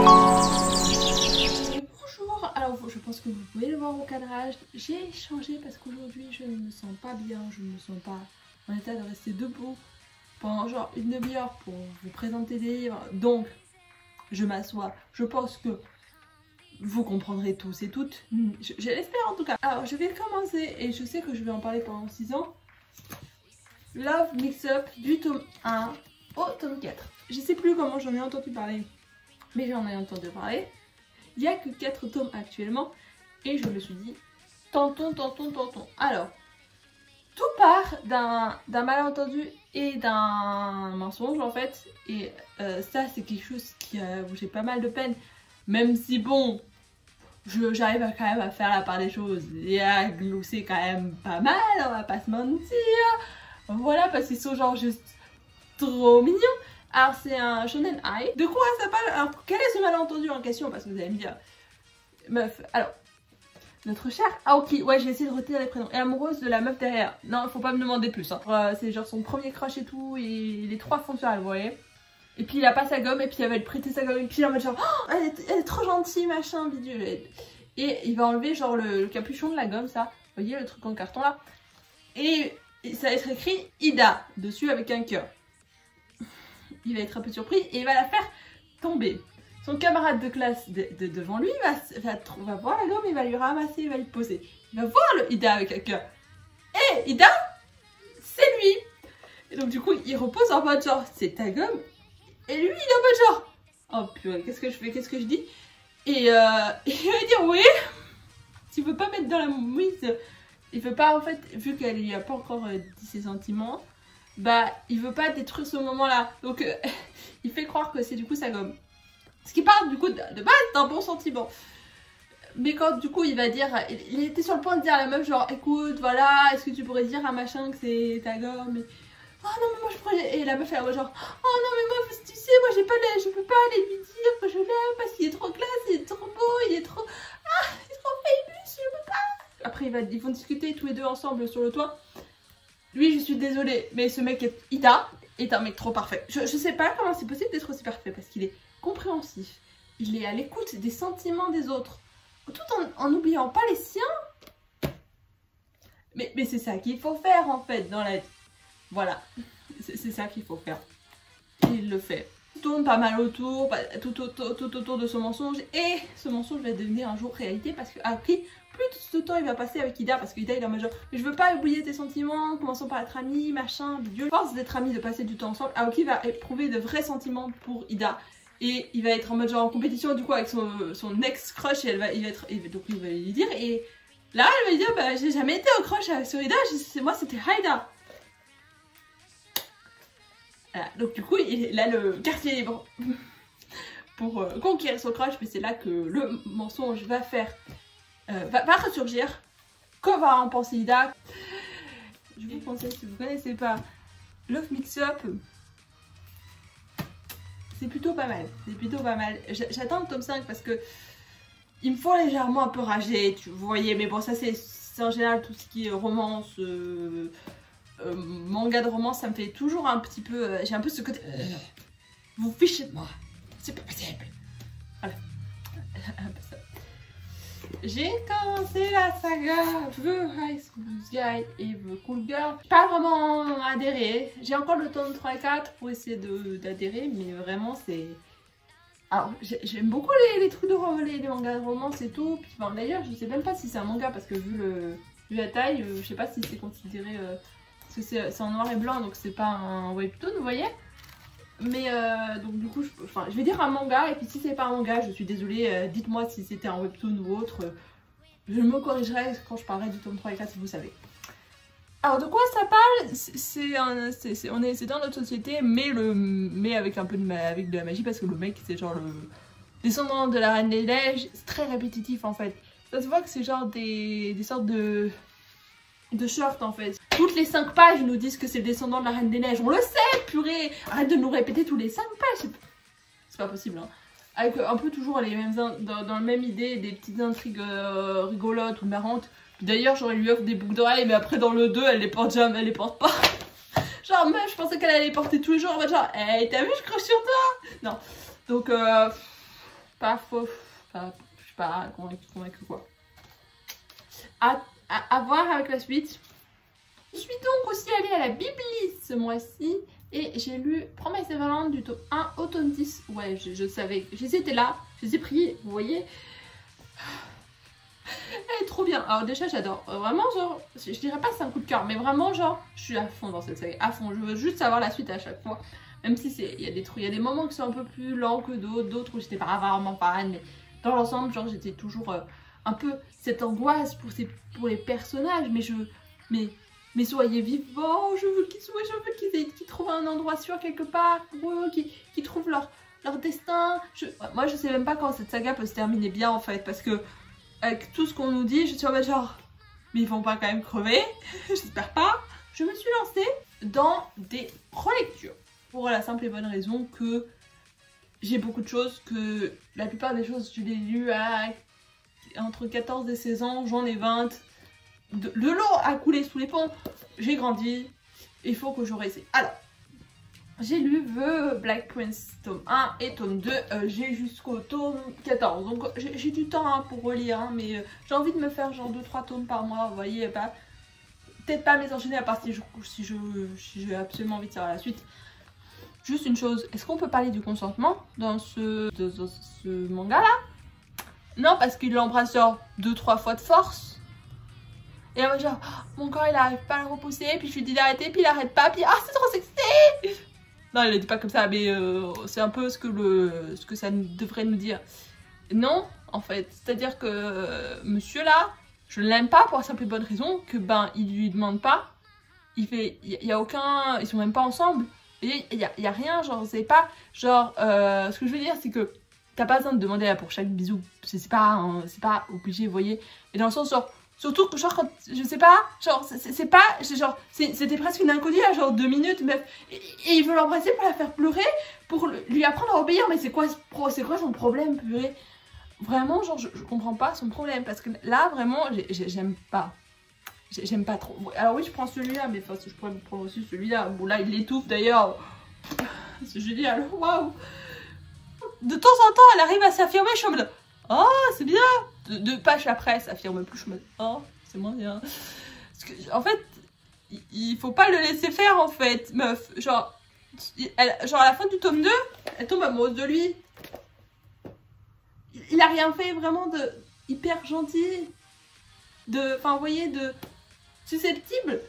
Bonjour, alors je pense que vous pouvez le voir au cadrage, j'ai changé parce qu'aujourd'hui je ne me sens pas bien, je ne me sens pas en état de rester debout pendant genre une demi-heure pour vous présenter des livres, donc je m'assois, je pense que vous comprendrez tous et toutes, je l'espère en tout cas. Alors je vais commencer et je sais que je vais en parler pendant 6 ans, Love Mix-Up du tome 1 au tome 4. Je sais plus comment j'en ai entendu parler, mais j'en ai entendu parler. Il n'y a que 4 tomes actuellement et je me suis dit tentons. Alors, tout part d'un malentendu et d'un mensonge en fait. Et ça c'est quelque chose où j'ai pas mal de peine. Même si bon, j'arrive quand même à faire la part des choses et à glousser quand même pas mal, on va pas se mentir. Voilà, parce qu'ils sont genre juste trop mignons. Alors c'est un shonen ai. De quoi ça parle? Alors quel est ce malentendu en question? Parce que vous allez me dire, meuf, alors, notre chère Aoki, ouais j'ai essayé de retenir les prénoms, est amoureuse de la meuf derrière. Non, faut pas me demander plus. Hein. C'est genre son premier crush et tout, et les 3 font sur elle, vous voyez. Et puis il a pas sa gomme, et puis elle va lui prêter sa gomme, et puis il est en mode genre, oh, elle est trop gentille, machin, bidule. Et il va enlever genre le capuchon de la gomme, ça. Vous voyez le truc en carton là. Et ça va être écrit Ida dessus avec un cœur. Il va être un peu surpris et il va la faire tomber. Son camarade de classe devant lui va voir la gomme, il va lui ramasser, il va lui poser. Il va voir le Ida avec un cœur. Et Ida, c'est lui. Et donc du coup, il repose en mode genre, c'est ta gomme. Et lui, il est en mode genre, oh purée, qu'est-ce que je fais, qu'est-ce que je dis? Et il va dire oui. Tu veux pas mettre dans la mouise. Il veut pas en fait, vu qu'elle lui a pas encore dit ses sentiments. Bah, il veut pas détruire ce moment-là. Donc, il fait croire que c'est du coup sa gomme. Ce qui part du coup de base d'un bon sentiment. Mais quand du coup il va dire, il était sur le point de dire à la meuf genre, écoute, voilà, est-ce que tu pourrais dire à machin que c'est ta gomme? Et, oh non mais moi je pourrais... Et la meuf elle va genre, oh non mais moi tu sais, moi je peux pas aller lui dire que je l'aime parce qu'il est trop classe, il est trop beau, il est trop... Ah, il est trop famous, je peux pas. Après ils vont discuter tous les deux ensemble sur le toit. Lui, je suis désolée, mais ce mec Ida est un mec trop parfait. Je sais pas comment c'est possible d'être aussi parfait parce qu'il est compréhensif. Il est à l'écoute des sentiments des autres, tout en n'oubliant pas les siens. Mais c'est ça qu'il faut faire en fait dans la vie. Voilà, c'est ça qu'il faut faire. Et il le fait. Il tourne pas mal autour, tout autour de ce mensonge. Et ce mensonge va devenir un jour réalité parce qu'après, plus de temps il va passer avec Ida, parce qu'Ida il est en mode genre, mais je veux pas oublier tes sentiments, commençons par être amis, machin, bidule. À force d'être amis, de passer du temps ensemble, Aoki va éprouver de vrais sentiments pour Ida. Et il va être en mode genre en compétition du coup avec son ex-crush, et donc il va lui dire, et là elle va lui dire, bah j'ai jamais été au crush sur Ida, moi c'était Haida. Voilà, donc du coup il a le quartier libre pour conquérir son crush, mais c'est là que le mensonge va faire... va ressurgir. Qu'on va en penser Ida? Je vous conseille, si vous connaissez pas Love Mix-Up, c'est plutôt pas mal. C'est plutôt pas mal. J'attends le tome 5 parce que il me faut légèrement un peu rager, vous voyez, mais bon, ça c'est en général tout ce qui est romance, manga de romance, ça me fait toujours un petit peu. J'ai un peu ce côté. Vous fichez de moi, c'est pas possible. Voilà. Un peu ça. J'ai commencé la saga The High School Guy et The Cool Girl. Pas vraiment adhéré. J'ai encore le tome 3 et 4 pour essayer d'adhérer, mais vraiment c'est... Alors j'aime beaucoup les trucs de les mangas de romance et tout. Puis enfin, d'ailleurs je sais même pas si c'est un manga parce que vu la taille, je sais pas si c'est considéré... parce que c'est en noir et blanc donc c'est pas un webtoon, vous voyez. Mais donc du coup, je vais dire un manga, et puis si c'est pas un manga, je suis désolée, dites-moi si c'était un webtoon ou autre. Je me corrigerai quand je parlerai du tome 3 et 4 si vous savez. Alors de quoi ça parle? C'est dans notre société, mais avec un peu avec de la magie, parce que le mec c'est genre le descendant de la Reine des Neiges, c'est très répétitif en fait. Ça se voit que c'est genre des sortes de shorts en fait. Toutes les 5 pages nous disent que c'est le descendant de la Reine des Neiges. On le sait, purée. Arrête de nous répéter tous les 5 pages. C'est pas possible, hein. Avec un peu toujours les mêmes dans la même idée, des petites intrigues rigolotes ou marrantes. D'ailleurs, j'aurais lui offre des boucles d'oreilles, mais après dans le 2, elle les porte jamais, elle les porte pas. Genre, meuf, je pensais qu'elle allait les porter tous les jours. En mode genre, hey, t'as vu, je crache sur toi. Non. Donc, pas faux, enfin, je suis pas convaincue quoi. À voir avec la suite. Je suis donc aussi allée à la Bibli ce mois-ci et j'ai lu Promesse et Valente du tome 1 au tome 10. Ouais, je savais, j'étais là, je les ai pris, vous voyez. Elle est trop bien. Alors déjà j'adore, vraiment genre, je dirais pas c'est un coup de cœur, mais vraiment genre, je suis à fond dans cette série, à fond. Je veux juste savoir la suite à chaque fois. Même si il y a des trucs, il y a des moments qui sont un peu plus lents que d'autres où j'étais pas vraiment fan, mais dans l'ensemble genre j'étais toujours un peu cette angoisse pour les personnages, mais soyez vivants, je veux qu'ils trouvent un endroit sûr quelque part pour eux, qu'ils trouvent leur destin. Moi je sais même pas quand cette saga peut se terminer bien en fait, parce que avec tout ce qu'on nous dit, je suis en mode genre, mais ils vont pas quand même crever, j'espère pas. Je me suis lancée dans des relectures, pour la simple et bonne raison que j'ai beaucoup de choses, que la plupart des choses je les ai lues entre 14 et 16 ans, j'en ai 20. Le lot a coulé sous les ponts, j'ai grandi, il faut que je réessaye. Alors, j'ai lu The Black Prince tome 1 et tome 2, j'ai jusqu'au tome 14, donc j'ai du temps hein, pour relire, hein, mais j'ai envie de me faire genre 2-3 tomes par mois, vous voyez, peut-être pas me les enchaîner à part si j'ai absolument envie de savoir la suite. Juste une chose, est-ce qu'on peut parler du consentement dans ce manga là? Non, parce qu'il l'embrasse genre 2-3 fois de force. Et moi genre, mon corps il arrive pas à le repousser, puis je lui dis d'arrêter, puis il arrête pas, puis ah c'est trop sexy. Non, il dit pas comme ça, mais c'est un peu ce que ça devrait nous dire. Non, en fait, c'est-à-dire que monsieur là, je ne l'aime pas pour la simple et bonne raison que ben il lui demande pas, il y a aucun, ils sont même pas ensemble, et il y a rien, genre c'est pas, genre ce que je veux dire c'est que t'as pas besoin de demander là, pour chaque bisou, c'est pas obligé, vous voyez, et dans le sens genre, surtout que genre, je sais pas, genre, c'est pas, genre, c'était presque une inconnue à genre 2 minutes, meuf, et il veut l'embrasser pour la faire pleurer, pour lui apprendre à obéir, mais c'est quoi son problème, purée? Vraiment, genre, je comprends pas son problème, parce que là, vraiment, j'aime pas. J'aime pas trop. Alors oui, je prends celui-là, mais enfin, je pourrais prendre aussi celui-là. Bon, là, il l'étouffe d'ailleurs. C'est génial, waouh! De temps en temps, elle arrive à s'affirmer, je suis en mode, oh, c'est bien! 2 pages après, elle s'affirme plus, je me dis, oh, c'est moins bien. Parce que, en fait, il faut pas le laisser faire, en fait, meuf. Genre à la fin du tome 2, elle tombe amoureuse de lui. Il a rien fait vraiment de hyper gentil. Enfin, vous voyez, de susceptible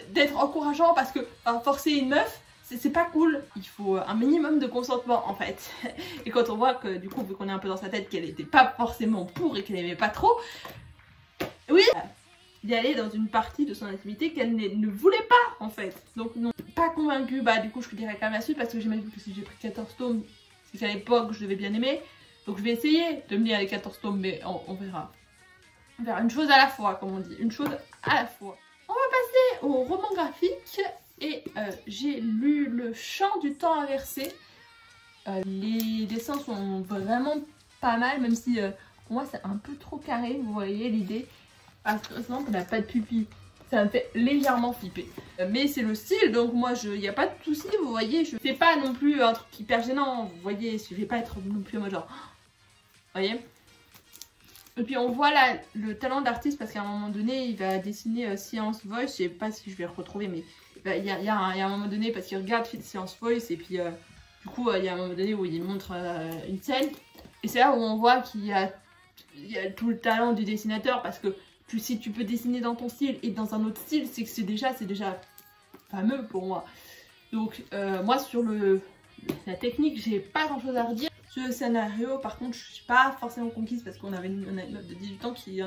d'être encourageant, parce que forcer une meuf, c'est pas cool. Il faut un minimum de consentement en fait. Et quand on voit que du coup, vu qu'on est un peu dans sa tête, qu'elle était pas forcément pour et qu'elle aimait pas trop, oui, d'y aller dans une partie de son intimité qu'elle ne voulait pas en fait. Donc non, pas convaincue. Bah du coup je vous dirai quand même la suite, parce que j'imagine que si j'ai pris 14 tomes, c'est qu'à l'époque je devais bien aimer. Donc je vais essayer de me lire les 14 tomes, mais on verra. On verra une chose à la fois, comme on dit, une chose à la fois. On va passer au roman graphique. Et j'ai lu Le Chant du temps inversé. Les dessins sont vraiment pas mal, même si pour moi c'est un peu trop carré, vous voyez l'idée. Parce que sinon on n'a pas de pupille. Ça me fait légèrement flipper. Mais c'est le style, donc moi il n'y a pas de souci, vous voyez. Je fais pas non plus un truc hyper gênant, vous voyez. Je vais pas être non plus en mode genre. Vous voyez. Et puis on voit là le talent d'artiste, parce qu'à un moment donné il va dessiner Science Voice. Je sais pas si je vais le retrouver, mais il y a un moment donné, parce qu'il regarde Science Voice, et puis du coup il y a un moment donné où il montre une scène, et c'est là où on voit qu'il y a tout le talent du dessinateur, parce que si tu peux dessiner dans ton style et dans un autre style, c'est que c'est déjà fameux pour moi. Donc moi sur la technique j'ai pas grand chose à redire. Sur le scénario par contre je suis pas forcément conquise, parce qu'on avait une meuf de 18 ans qui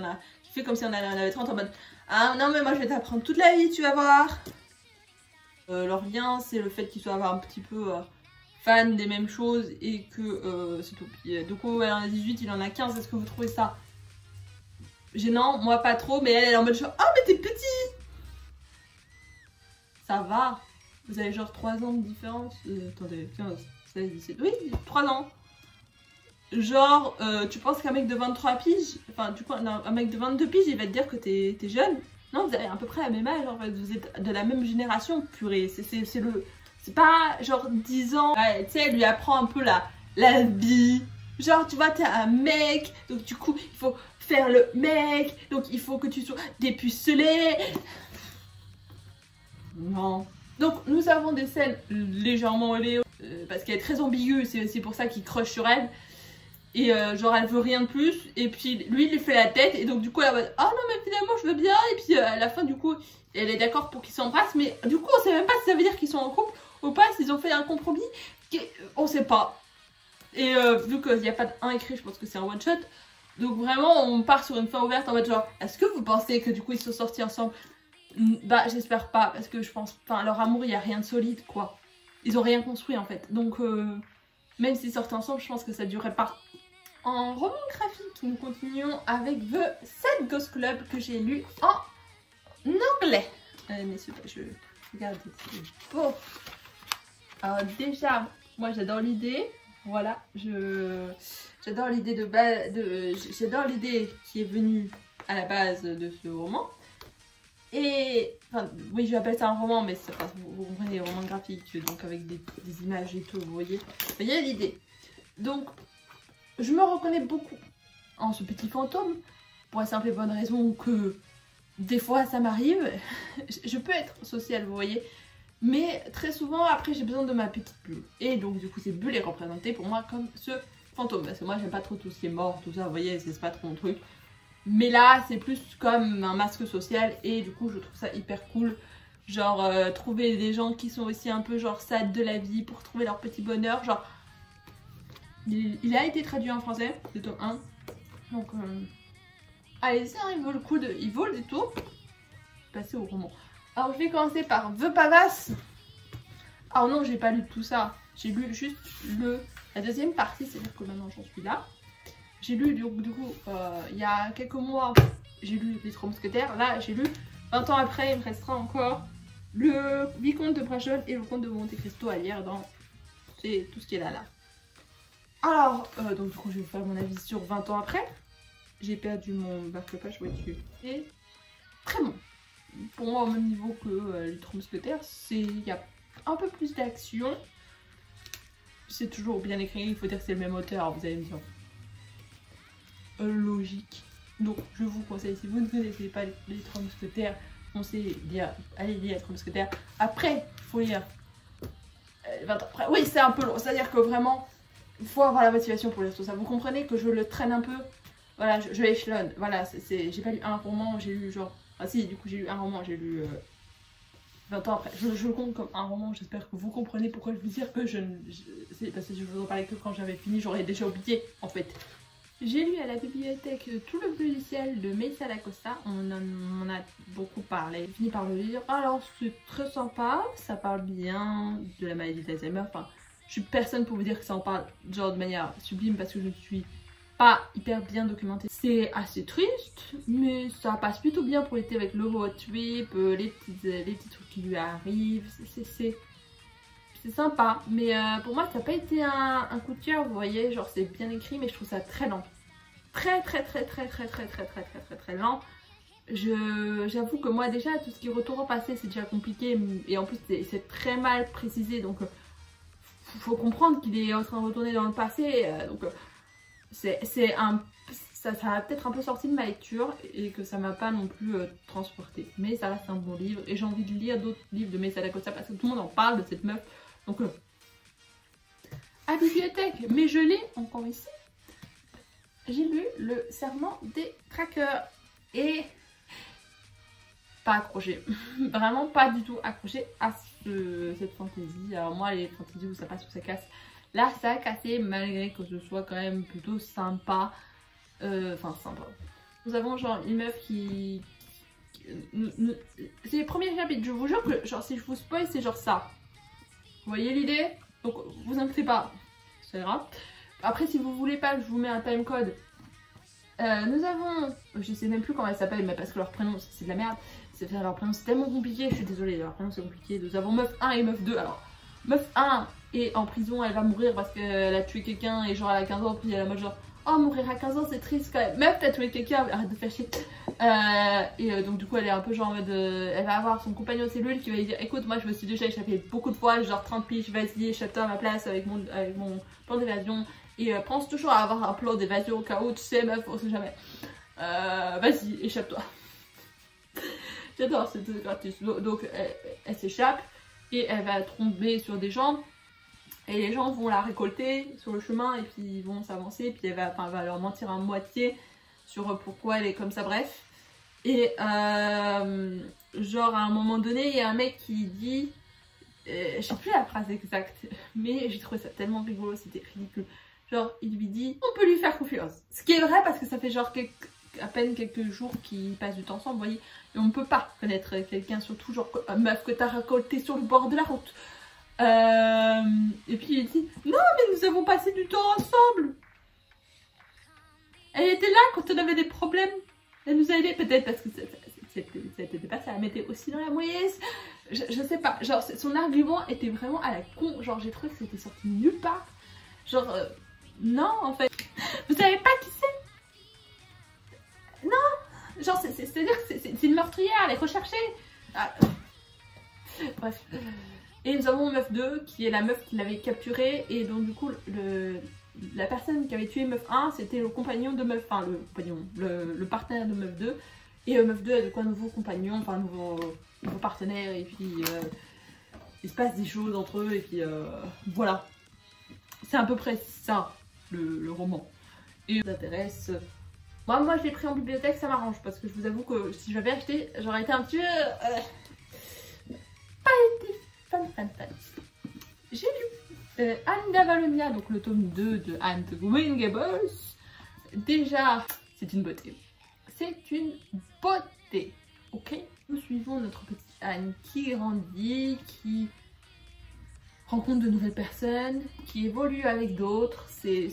fait comme si on avait 30, en mode ah non mais moi je vais t'apprendre toute la vie, tu vas voir. Leur lien c'est le fait qu'ils soient un petit peu fan des mêmes choses, et que c'est tout. Puis, du coup elle en a 18, il en a 15, est-ce que vous trouvez ça gênant? Moi pas trop, mais elle est en mode genre, oh mais t'es petit. Ça va, vous avez genre 3 ans de différence. Attendez, 15, 16, 17, oui 3 ans. Genre tu penses qu'un mec de 23 piges, enfin du coup un mec de 22 piges il va te dire que t'es jeune. Non, vous avez à peu près la même âge, en fait, vous êtes de la même génération, purée, c'est pas genre 10 ans, ouais, tu sais, elle lui apprend un peu la vie, Genre, tu vois, t'es un mec, donc du coup, il faut faire le mec, donc il faut que tu sois dépucelé. Non. Donc, nous avons des scènes légèrement Léo, parce qu'elle est très ambiguë, c'est pour ça qu'il crush sur elle. Et genre, elle veut rien de plus, et puis lui, il lui fait la tête, et donc du coup, elle va dire, oh non, mais finalement, je veux bien, et puis à la fin, du coup, elle est d'accord pour qu'ils s'embrassent, mais du coup, on sait même pas si ça veut dire qu'ils sont en couple ou pas, s'ils ont fait un compromis, on sait pas. Et vu qu'il n'y a pas d'un écrit, je pense que c'est un one shot. Donc vraiment, on part sur une fin ouverte en mode genre, est-ce que vous pensez que du coup ils sont sortis ensemble? Bah j'espère pas, parce que je pense, enfin leur amour, il n'y a rien de solide quoi. Ils ont rien construit en fait. Donc même s'ils sortaient ensemble, je pense que ça durerait pas. En roman graphique, nous continuons avec The Sad Ghost Club que j'ai lu en anglais. Messieurs, je regarde. Bon. Alors déjà, moi j'adore l'idée. Voilà, j'adore l'idée j'adore l'idée qui est venue à la base de ce roman. Et, enfin, oui, je vais appeler ça un roman, mais c'est pas, vous comprenez, roman graphique, donc avec des images et tout, vous voyez. Il y a l'idée. Donc, je me reconnais beaucoup en ce petit fantôme, pour la simple et bonne raison que des fois ça m'arrive. Je peux être sociale, vous voyez. Mais très souvent, après, j'ai besoin de ma petite bulle. Et donc, du coup, cette bulle est représentée pour moi comme ce fantôme. Parce que moi, j'aime pas trop tout ce qui est mort, tout ça, vous voyez, c'est pas trop mon truc. Mais là, c'est plus comme un masque social. Et du coup, je trouve ça hyper cool. Genre, trouver des gens qui sont aussi un peu, genre, sad de la vie pour trouver leur petit bonheur. Genre, il a été traduit en français, le tome 1. Donc, allez-y, hein, il vaut le coup de... Il vaut le détour. Passer au roman. Alors je vais commencer par The Palace. Alors non, j'ai pas lu tout ça. J'ai lu juste la deuxième partie, c'est-à-dire que maintenant j'en suis là. J'ai lu du coup, il y a quelques mois, j'ai lu Les Trois Mousquetaires. Là, j'ai lu 20 ans après, il me restera encore le Vicomte de Brajol et le Comte de Monte Cristo à lire dans... C'est tout ce qui est là. Alors, donc du coup, je vais faire mon avis sur 20 ans après. J'ai perdu mon marque-page, voiture. Et très bon. Pour moi au même niveau que les Trois Mousquetaires, il y a un peu plus d'action. C'est toujours bien écrit, il faut dire que c'est le même auteur, vous allez me dire. Logique. Donc je vous conseille, si vous ne connaissez pas les Trois Mousquetaires, allez lire les Trois Mousquetaires. Après, il faut lire 20 ans après. Oui, c'est un peu long, c'est-à-dire que vraiment, il faut avoir la motivation pour lire tout ça. Vous comprenez que je le traîne un peu. Voilà, je échelonne. Voilà, j'ai pas lu un roman, j'ai lu genre... Ah si, du coup j'ai lu un roman, j'ai lu 20 ans après. Je le compte comme un roman, j'espère que vous comprenez pourquoi je veux dire que c'est parce que je vous en parlais que quand j'avais fini, j'aurais déjà oublié en fait. J'ai lu à la bibliothèque Tout le bleu du ciel de Meissa Lacosta, on en a beaucoup parlé, j'ai fini par le lire. Alors c'est très sympa, ça parle bien de la maladie d'Alzheimer, enfin je suis personne pour vous dire que ça en parle genre de manière sublime parce que je suis pas hyper bien documenté. C'est assez triste, mais ça passe plutôt bien pour l'été avec le road trip, les petits trucs qui lui arrivent, c'est sympa. Mais pour moi, ça n'a pas été un coup de cœur, vous voyez, genre c'est bien écrit, mais je trouve ça très lent. Très lent. J'avoue que moi déjà, tout ce qui est retour au passé, c'est déjà compliqué, et en plus c'est très mal précisé, donc faut comprendre qu'il est en train de retourner dans le passé, donc... ça a peut-être un peu sorti de ma lecture et que ça m'a pas non plus transporté. Mais ça reste un bon livre et j'ai envie de lire d'autres livres de Meissa Lacosta parce que tout le monde en parle de cette meuf. Donc, à bibliothèque, mais je l'ai encore ici. J'ai lu Le Serment des Traqueurs et pas accroché. Vraiment pas du tout accroché à cette fantaisie. Alors moi, les fantaisies où ça passe ou ça casse. Là, ça a cassé malgré que ce soit quand même plutôt sympa. Enfin, sympa. Nous avons genre une meuf qui... C'est les premiers chapitres. Je vous jure que genre si je vous spoil, c'est genre ça. Vous voyez l'idée? Donc, vous inquiétez pas. C'est grave. Après, si vous voulez pas, je vous mets un timecode. Nous avons... Je sais même plus comment elle s'appelle, mais parce que leur prénom, c'est de la merde. Leur prénom, c'est tellement compliqué. Je suis désolée, leur prénom, c'est compliqué. Nous avons meuf 1 et meuf 2. Alors, meuf 1... Et en prison, elle va mourir parce qu'elle a tué quelqu'un et genre elle a 15 ans, puis elle est en mode genre oh mourir à 15 ans c'est triste quand même. Meuf, t'as tué quelqu'un, arrête de faire chier. Donc du coup elle est un peu genre en mode, elle va avoir son compagnon de cellule qui va lui dire écoute moi je me suis déjà échappé beaucoup de fois, genre 30 piges, vas-y échappe-toi à ma place avec mon plan d'évasion. Et pense toujours à avoir un plan d'évasion au cas où, tu sais meuf, on sait jamais. Vas-y échappe-toi. J'adore, c'est gratuit. Donc elle s'échappe et elle va tomber sur des gens. Et les gens vont la récolter sur le chemin et puis ils vont s'avancer. Puis elle va leur mentir à moitié sur pourquoi elle est comme ça, bref. Et genre à un moment donné, il y a un mec qui dit, je sais plus la phrase exacte, mais j'ai trouvé ça tellement rigolo, c'était ridicule. Genre il lui dit, on peut lui faire confiance. Ce qui est vrai parce que ça fait genre à peine quelques jours qu'ils passent du temps ensemble, vous voyez. Et on ne peut pas connaître quelqu'un, surtout genre meuf que t'as récolté sur le bord de la route. Et puis il dit non mais nous avons passé du temps ensemble. Elle était là quand on avait des problèmes. Elle nous a aidés peut-être parce que ça n'était pas ça. Elle mettait aussi dans la moyenne. Je sais pas. Genre son argument était vraiment à la con. Genre j'ai trouvé que c'était sorti nulle part. Genre non en fait. Vous savez pas qui c'est? Non. Genre c'est-à-dire que c'est une meurtrière. Elle est recherchée. Ah. Bref. Et nous avons Meuf 2 qui est la meuf qui l'avait capturée. Et donc du coup la personne qui avait tué Meuf 1 c'était le compagnon de Meuf, enfin le partenaire de Meuf 2. Et Meuf 2 a de quoi nouveau compagnon, enfin nouveau partenaire. Et puis il se passe des choses entre eux et puis voilà. C'est à peu près ça le roman. Et ça m'intéresse. Moi je l'ai pris en bibliothèque, ça m'arrange parce que je vous avoue que si j'avais acheté j'aurais été un petit peu pas été fan. J'ai lu Anne d'Avalonia, donc le tome 2 de Anne de Green Gables. Déjà, c'est une beauté. C'est une beauté. Ok, nous suivons notre petite Anne qui grandit, qui rencontre de nouvelles personnes, qui évolue avec d'autres. C'est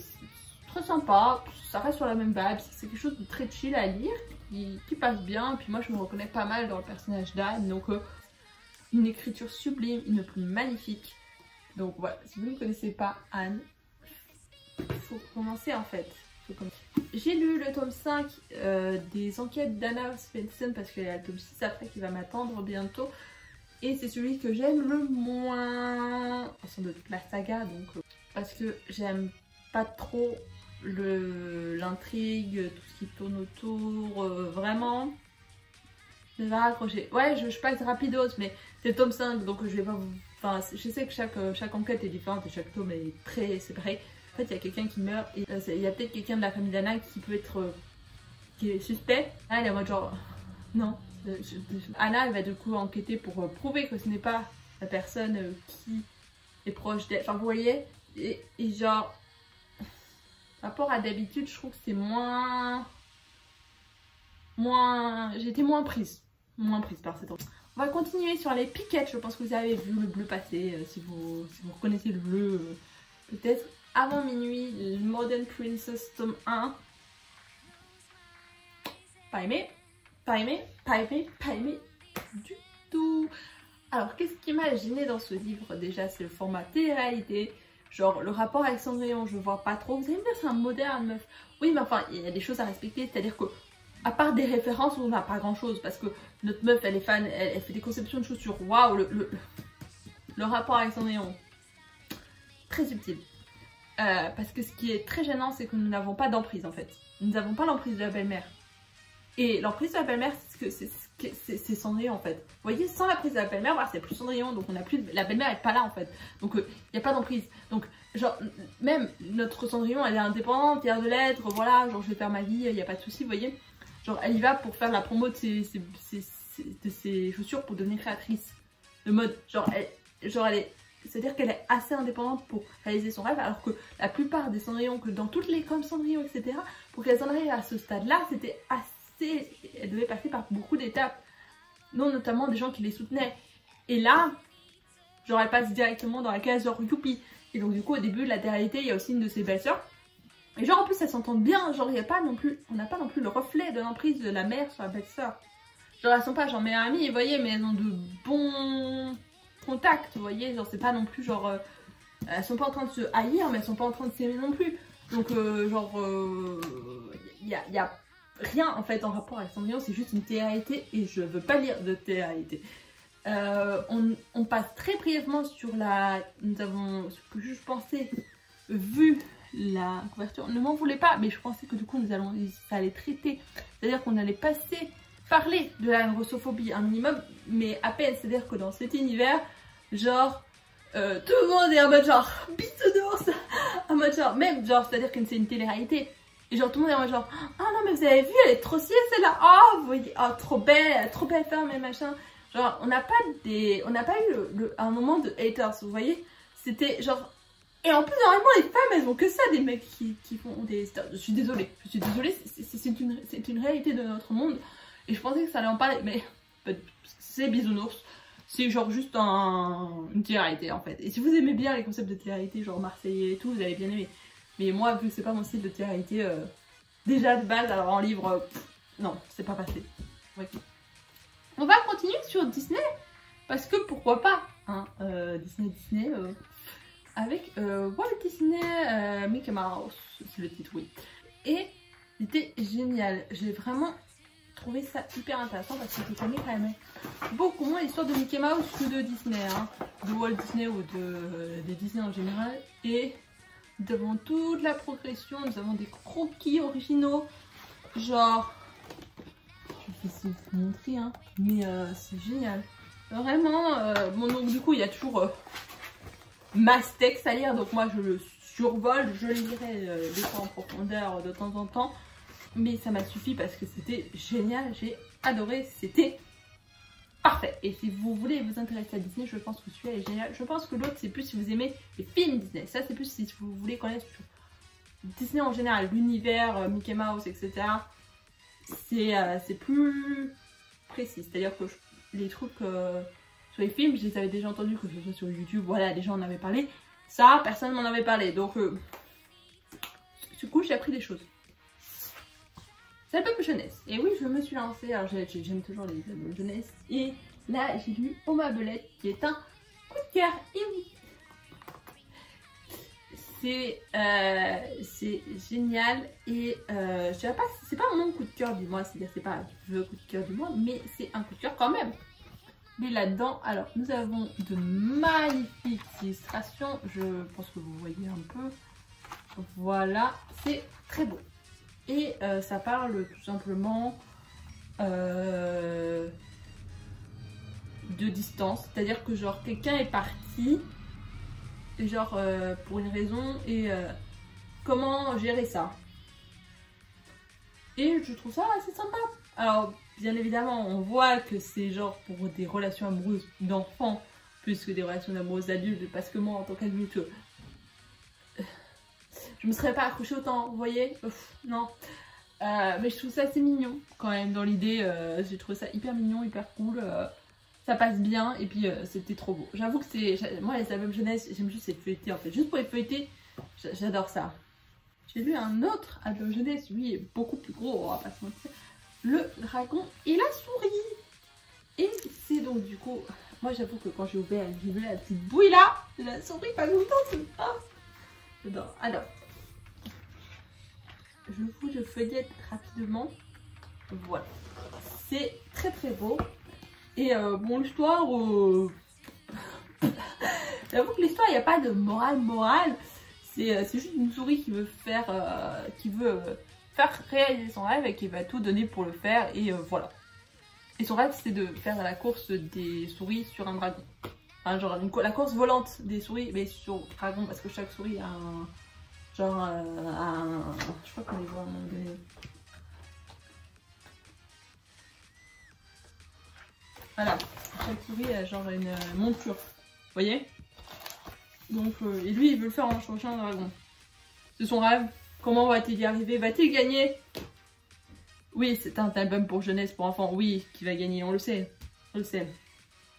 très sympa, ça reste sur la même vibe. C'est quelque chose de très chill à lire, qui passe bien. Et puis moi, je me reconnais pas mal dans le personnage d'Anne, donc une écriture sublime, une plume magnifique. Donc voilà, si vous ne connaissez pas Anne, il faut commencer en fait. J'ai lu le tome 5 des enquêtes d'Anna Svensson parce qu'il y a le tome 6 après qui va m'attendre bientôt. Et c'est celui que j'aime le moins au sein de toute la saga, donc parce que j'aime pas trop l'intrigue, tout ce qui tourne autour, vraiment. Je vais accrocher. Ouais, je passe rapidos, mais c'est le tome 5, donc je vais pas vous... Enfin, je sais que chaque enquête est différente et chaque tome est très séparé. En fait, il y a quelqu'un qui meurt et il y a peut-être quelqu'un de la famille d'Anna qui peut être... qui est suspect. Là, elle est en mode genre... Non. Anna, elle va du coup enquêter pour prouver que ce n'est pas la personne qui est proche d'elle. Enfin, vous voyez, et genre... Par rapport à d'habitude, je trouve que c'est moins... J'ai été moins prise par cette enquête. On va continuer sur les piquettes. Je pense que vous avez vu le bleu passer, si vous reconnaissez le bleu, peut-être avant minuit. Modern Princess tome 1. Pas aimé du tout. Alors qu'est-ce qui m'a gêné dans ce livre? Déjà c'est le format télé-réalité. Genre le rapport avec Cendrillon, je vois pas trop. Vous allez me dire c'est un moderne meuf. Oui mais enfin il y a des choses à respecter, c'est-à-dire que à part des références, on n'a pas grand chose parce que notre meuf elle est fan, elle fait des conceptions de chaussures. Waouh, le rapport avec Cendrillon, très subtil. Parce que ce qui est très gênant, c'est que nous n'avons pas d'emprise en fait. Nous n'avons pas l'emprise de la belle-mère. Et l'emprise de la belle-mère, c'est Cendrillon en fait. Vous voyez, sans la prise de la belle-mère, voilà, c'est plus Cendrillon, donc on a plus. La belle-mère est pas là en fait. Donc il n'y a pas d'emprise. Donc genre, même notre Cendrillon, elle est indépendante, fière de l'être, voilà, genre je vais faire ma vie, il n'y a pas de souci, vous voyez. Genre elle y va pour faire la promo de ses chaussures pour devenir créatrice. Le mode, genre elle est... C'est-à-dire qu'elle est assez indépendante pour réaliser son rêve, alors que la plupart des Cendrillon, que dans toutes les comme Cendrillon, etc., pour qu'elles en arrivent à ce stade-là, c'était assez... Elle devait passer par beaucoup d'étapes. Non, notamment des gens qui les soutenaient. Et là, genre elle passe directement dans la case genre youpi. Et donc du coup, au début de la télé-réalité, il y a aussi une de ses belles-sœurs. Et genre en plus elles s'entendent bien, genre il y a pas non plus, on n'a pas non plus le reflet de l'emprise de la mère sur la belle-sœur. Genre elles sont pas genre meilleures amies, vous voyez, mais elles ont de bons contacts, vous voyez, genre c'est pas non plus genre, elles sont pas en train de se haïr, mais elles sont pas en train de s'aimer non plus. Donc genre, y a rien en fait en rapport avec Cendrillon, c'est juste une télé-réalité et je veux pas lire de télé-réalité. On passe très brièvement sur la... Nous avons, ce que je pensais, vu la couverture, ne m'en voulez pas, mais je pensais que du coup ça allait traiter, c'est-à-dire qu'on allait parler de la grossophobie un minimum, mais à peine, c'est-à-dire que dans cet univers, genre, tout le monde est en mode genre, bisounours, en mode genre, même genre, c'est-à-dire que c'est une télé-réalité, et genre tout le monde est en mode genre, ah non mais vous avez vu, elle est trop stylée celle-là, oh vous voyez, oh trop belle femme et machin, genre on n'a pas eu un moment de haters, vous voyez, c'était genre, et en plus normalement les femmes elles ont que ça, des mecs qui font des, je suis désolée, c'est une réalité de notre monde, et je pensais que ça allait en parler, mais c'est bisounours. C'est genre juste une télé-réalité en fait. Et si vous aimez bien les concepts de télé-réalité, genre Marseillais et tout, vous allez bien aimer. Mais moi, vu que c'est pas mon style de télé-réalité, déjà de base, alors en livre, non, c'est pas passé. Ouais. On va continuer sur Disney, parce que pourquoi pas, hein, Disney, avec Walt Disney Mickey Mouse, c'est le titre, oui. Et c'était génial, j'ai vraiment trouvé ça hyper intéressant parce que je connais quand même beaucoup moins l'histoire de Mickey Mouse que de Disney, hein, de Walt Disney ou des Disney en général. Et nous avons toute la progression, nous avons des croquis originaux, genre, je vais essayer de vous montrer, hein, mais c'est génial. Vraiment, bon donc du coup il y a toujours masse texte à lire, donc moi je le survole, je lirai des fois en profondeur de temps en temps. Mais ça m'a suffi parce que c'était génial, j'ai adoré, c'était parfait. Et si vous voulez vous intéresser à Disney, je pense que celui-là est génial. Je pense que l'autre c'est plus si vous aimez les films Disney. Ça c'est plus si vous voulez connaître Disney en général, l'univers, Mickey Mouse, etc. C'est plus précis. C'est-à-dire que les trucs sur les films, je les avais déjà entendus, que ce soit sur YouTube, voilà, les gens en avaient parlé. Ça, personne m'en avait parlé. Donc, du coup, j'ai appris des choses. C'est l'album jeunesse. Et oui, je me suis lancée. Alors, j'aime toujours les albums jeunesse. Et là, j'ai lu Oh ma belette, qui est un coup de cœur. Et oui, c'est génial. Et je dirais pas, c'est pas mon coup de cœur du mois. C'est-à-dire, c'est pas le coup de cœur du mois, mais c'est un coup de cœur quand même. Mais là-dedans, alors, nous avons de magnifiques illustrations. Je pense que vous voyez un peu. Voilà, c'est très beau. Et ça parle tout simplement de distance. C'est-à-dire que genre quelqu'un est parti, et genre pour une raison, et comment gérer ça. Et je trouve ça assez sympa. Alors bien évidemment on voit que c'est genre pour des relations amoureuses d'enfants plus que des relations amoureuses d'adultes. Parce que moi en tant qu'adulte, je me serais pas accrochée autant, vous voyez. Non. Mais je trouve ça assez mignon quand même dans l'idée. J'ai trouvé ça hyper mignon, hyper cool. Ça passe bien et puis c'était trop beau. J'avoue que c'est... Moi les albums jeunesse, j'aime juste les feuilleter en fait. Juste pour les feuilleter, j'adore ça. J'ai lu un autre album jeunesse, lui est beaucoup plus gros, on va pas se mentir. Le dragon et la souris. Et c'est donc du coup... Moi j'avoue que quand j'ai ouvert la petite bouille là, la souris pas longtemps, c'est... Ah, j'adore. Alors... Je feuillette rapidement. Voilà. C'est très très beau. Et bon, l'histoire... J'avoue que l'histoire, il n'y a pas de morale. C'est juste une souris qui veut faire réaliser son rêve et qui va tout donner pour le faire. Et voilà. Et son rêve, c'est de faire la course des souris sur un dragon. Enfin, genre la course volante des souris, mais sur dragon, parce que chaque souris a un... Genre je crois qu'on les voit à un moment donné. Voilà, chaque souris a genre une monture, vous voyez. Donc, et lui il veut le faire en chevauchant un dragon. C'est son rêve. Comment va-t-il y arriver? Va-t-il gagner? Oui, c'est un album pour jeunesse, pour enfants, oui, qui va gagner, on le sait. On le sait.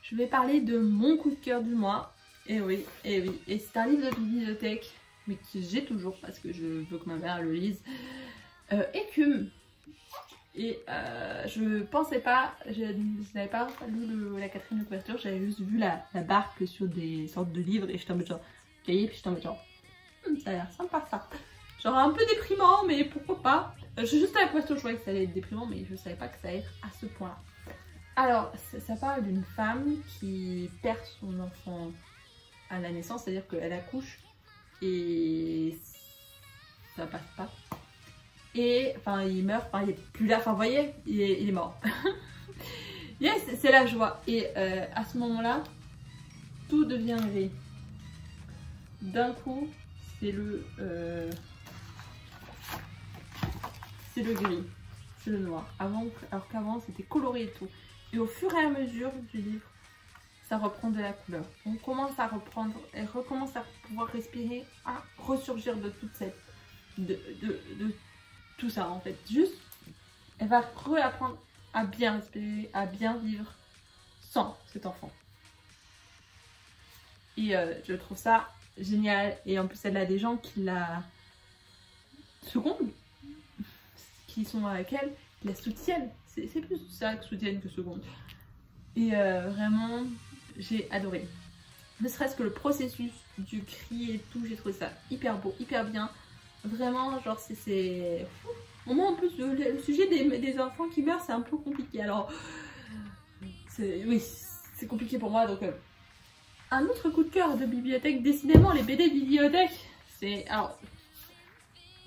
Je vais parler de mon coup de cœur du mois. Et oui, et c'est un livre de bibliothèque. Mais que j'ai toujours parce que je veux que ma mère le lise. Écume. Et je pensais pas, je n'avais pas lu la quatrième couverture, j'avais juste vu la barque sur des sortes de livres et j'étais en mode genre, cahier, puis j'étais en mode genre, ça a l'air sympa ça. Genre un peu déprimant, mais pourquoi pas. Je suis juste à la couverture, je voyais que ça allait être déprimant, mais je savais pas que ça allait être à ce point-là. Alors, ça parle d'une femme qui perd son enfant à la naissance, c'est-à-dire qu'elle accouche et ça passe pas. Et enfin, il meurt, enfin, il est plus là, enfin, vous voyez, il est mort. Yes, c'est la joie. Et à ce moment-là, tout devient gris. D'un coup, c'est le gris, c'est le noir. Alors qu'avant, c'était coloré et tout. Et au fur et à mesure du livre, ça reprend de la couleur. On commence à reprendre, elle recommence à pouvoir respirer, à ressurgir de toute cette, de tout ça en fait. Juste, elle va réapprendre à bien respirer, à bien vivre sans cet enfant. Et je trouve ça génial. Et en plus, elle a des gens qui la secondent, qui sont avec elle, qui la soutiennent. C'est plus ça que soutiennent que secondent. Et vraiment, j'ai adoré. Ne serait-ce que le processus du cri et tout, j'ai trouvé ça hyper beau, hyper bien. Vraiment, genre, c'est... Au moins, en plus, le sujet des enfants qui meurent, c'est un peu compliqué. Alors, oui, c'est compliqué pour moi, donc... Un autre coup de cœur de bibliothèque, décidément, les BD bibliothèque, c'est... Alors,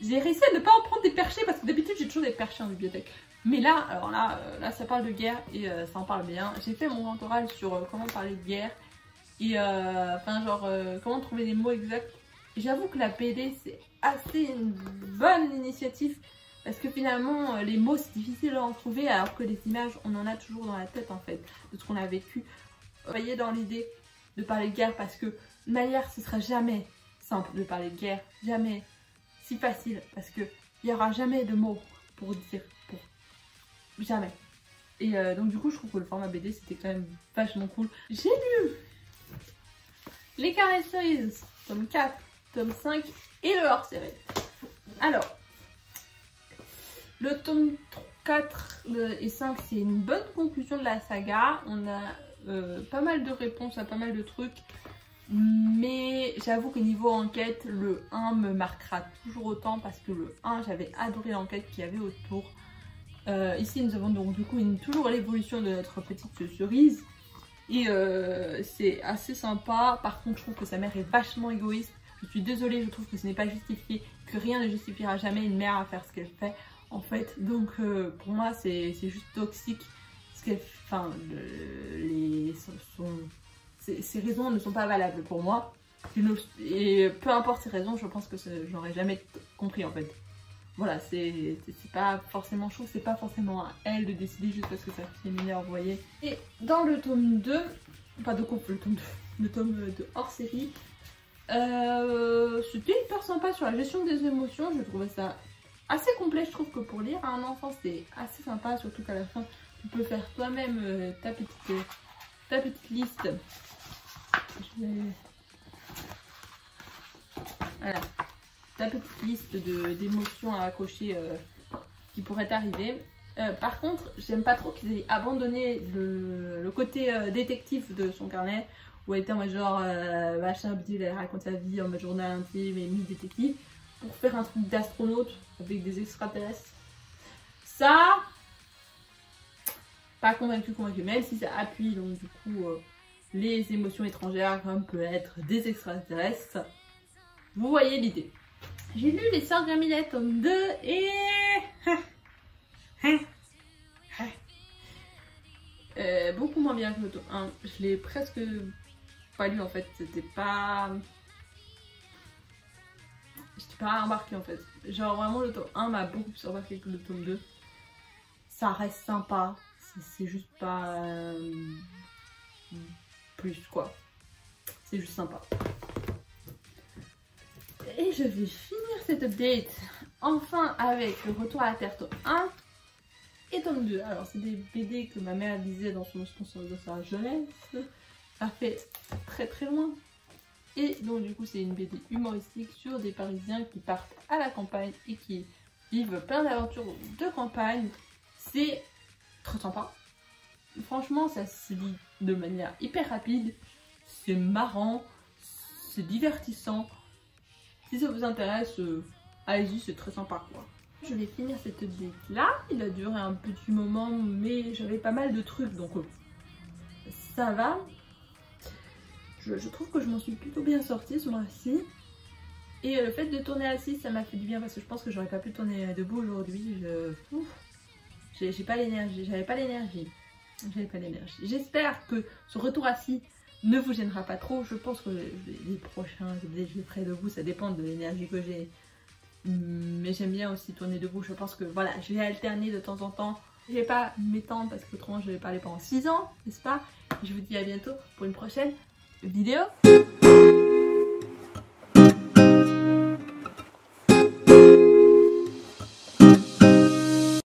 j'ai réussi à ne pas en prendre des perchés, parce que d'habitude, j'ai toujours des perchés en bibliothèque. Mais là, alors là, ça parle de guerre, et ça en parle bien. J'ai fait mon grand oral sur comment parler de guerre, et enfin, genre, comment trouver les mots exacts. J'avoue que la BD, c'est assez une bonne initiative, parce que finalement, les mots, c'est difficile à en trouver, alors que les images, on en a toujours dans la tête, en fait, de ce qu'on a vécu. Vous voyez, dans l'idée de parler de guerre, parce que de manière, ce sera jamais simple de parler de guerre, jamais si facile, parce que il n'y aura jamais de mots pour dire, jamais. Et donc du coup, je trouve que le format BD, c'était quand même vachement cool. J'ai lu Les Carnets de Cerises, tome 4, tome 5 et le hors-série. Alors, le tome 4 et 5, c'est une bonne conclusion de la saga. On a pas mal de réponses à pas mal de trucs. Mais j'avoue que niveau enquête, le 1 me marquera toujours autant parce que le 1, j'avais adoré l'enquête qu'il y avait autour. Ici, nous avons donc du coup toujours l'évolution de notre petite cerise. Et c'est assez sympa. Par contre, je trouve que sa mère est vachement égoïste. Je suis désolée, je trouve que ce n'est pas justifié, que rien ne justifiera jamais une mère à faire ce qu'elle fait. En fait, donc pour moi, c'est juste toxique. Ce qu'elle, enfin, ces raisons ne sont pas valables pour moi. Et peu importe ces raisons, je pense que j'aurais jamais compris en fait. Voilà, c'est pas forcément chaud, c'est pas forcément à elle de décider juste parce que ça fait mineur, vous voyez. Et dans le tome 2, pas de couple, le tome de hors série, c'était hyper sympa sur la gestion des émotions. Je trouvais ça assez complet, je trouve que pour lire à un enfant c'est assez sympa, surtout qu'à la fin tu peux faire toi-même ta petite liste. Voilà, ta petite liste d'émotions à cocher qui pourraient arriver. Par contre, j'aime pas trop qu'ils aient abandonné le côté détective de son carnet, où elle était en mode genre machin bidule, elle raconte sa vie en mode journal intime et mi-détective, pour faire un truc d'astronaute avec des extraterrestres. Ça, pas convaincu, même si ça appuie donc du coup les émotions étrangères comme peut être des extraterrestres. Vous voyez l'idée. J'ai lu Les Sœurs Gramillet tome 2 et... beaucoup moins bien que le tome 1. Je l'ai presque pas lu en fait. J'étais pas embarquée en fait. Genre vraiment le tome 1 m'a beaucoup plus embarqué que le tome 2. Ça reste sympa. C'est juste pas... plus quoi. C'est juste sympa. Et je vais finir cette update enfin avec le Retour à la Terre tome 1 et tome 2. Alors c'est des BD que ma mère lisait dans sa jeunesse. Ça fait très très loin. Et donc du coup c'est une BD humoristique sur des Parisiens qui partent à la campagne et qui vivent plein d'aventures de campagne. C'est très sympa. Franchement ça se lit de manière hyper rapide. C'est marrant. C'est divertissant. Si ça vous intéresse, allez-y, c'est très sympa quoi. Je vais finir cette update là, il a duré un petit moment mais j'avais pas mal de trucs donc ça va. Je trouve que je m'en suis plutôt bien sortie ce mois-ci. Et le fait de tourner assise ça m'a fait du bien parce que je pense que j'aurais pas pu tourner debout aujourd'hui. J'ai pas l'énergie, j'avais pas l'énergie. J'espère que ce retour assis ne vous gênera pas trop. Je pense que les prochains updates je les ferai debout, ça dépend de l'énergie que j'ai. Mais j'aime bien aussi tourner debout. Je pense que voilà, je vais alterner de temps en temps. Je vais pas m'étendre parce que autrement je vais parler pendant 6 ans, n'est-ce pas? Je vous dis à bientôt pour une prochaine vidéo.